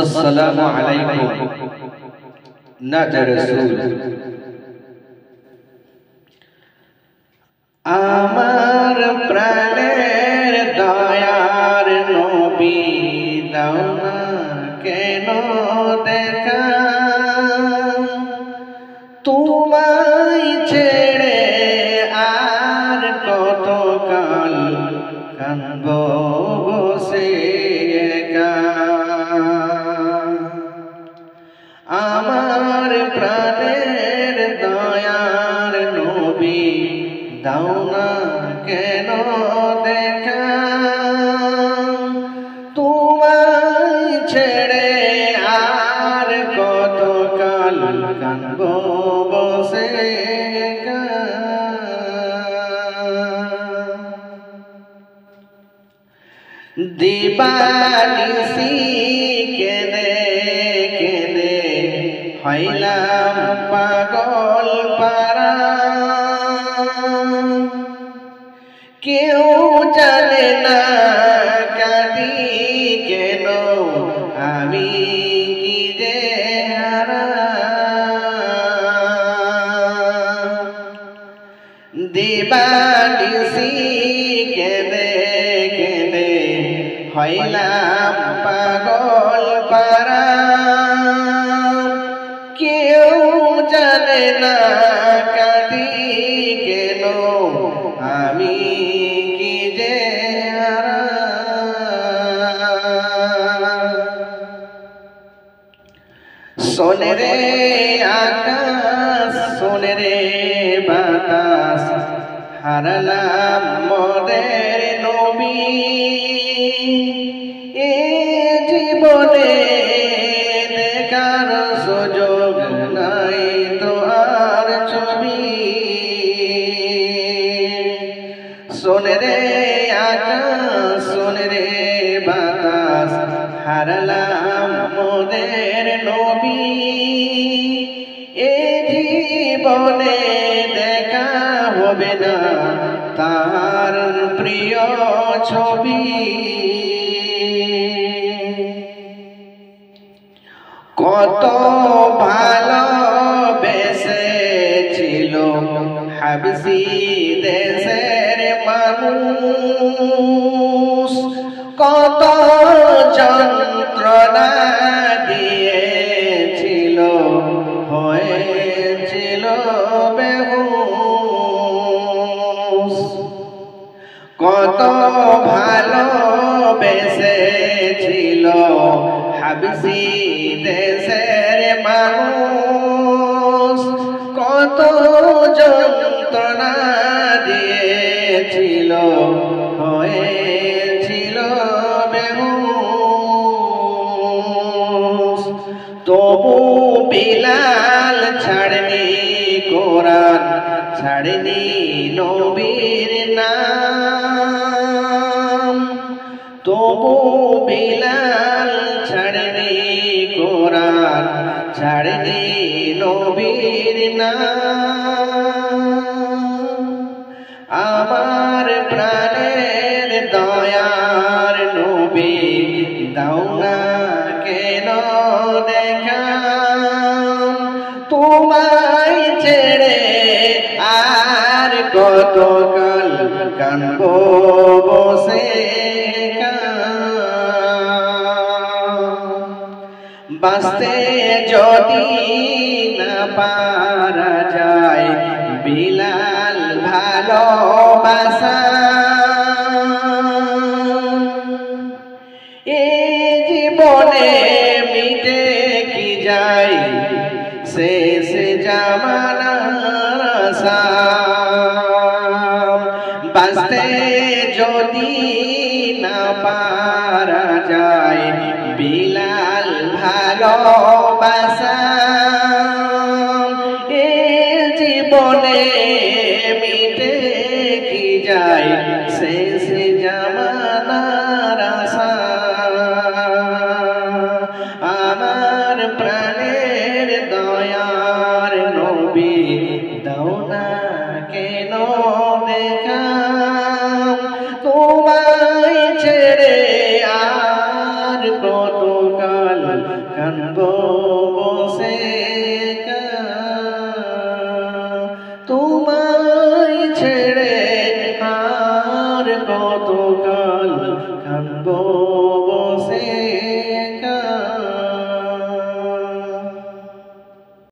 আসসালামু আলাইকুম নাজা রাসূল। আমার প্রাণের দয়ার নবী দাও না কেন দেখা, তোমায় ছেড়ে আর কতকাল কাঁদব বসে একা। আমার প্রাণের দয়ার নবী দাও না কেন দেখা, তোমায় ছেড়ে আর কতকাল কাঁদব বসে একা। দিবানিশি কেঁদে কেঁদে হইলাম পাগল পারা, কেউ জানে না কাঁদি কেন আমি কি যে হারা। দিবানিশি কেঁদে কেঁদে হইলাম পাগল পারা, কেউ জানে না কাঁদি কেন আমি কি যে হারা। শোনে রে আকাশ শোনে রে বাতাস, হারালাম মোদের নবী। এ জীবনে দেখার সুযোগ নাই তো আর ছবি। শোনে রে আকাশ শোনে রে বাতাস, হারালাম মোদের নবী। এ জীবনে দেখা হবে না তার প্রিয় ছবি। কত ভালোবেসেছিল হাবশি দেশের মানুষ, কত যন্ত্রণা দিয়েছিল হয়েছিল বেহুশ। কত ভালোবেসেছিল হাবশি দেশের মানুষ, কত যন্ত্রণা দিয়েছিল হয়েছিল বেহুশ। তবু বিলাল ছাড়নি কোরআন ছাড়নি নবীর নাম, তবু বিলাল ছাড়নি কোরআন ছাড়নি নবীর নাম। আমার প্রাণের দয়ার নবী দাও না কেন দেখা, তোমায় ছেড়ে আর কতকাল কাঁদব বসে একা। বাঁচতে যদি না পারা যায় বিলাল ভালোবাসা, এ জীবনে মিটে কি যায় শেষ জামানার আশা। বাঁচতে যদি না পারা যায় বিলাল ভালোবাসা, এ জীবনে মিটে কি যায় শেষ জামানার আশা। আমার প্রাণের দয়ার নবী দাও না কেন দেখা, তোমায় ছেড়ে আর কত কতকাল কানবো বসে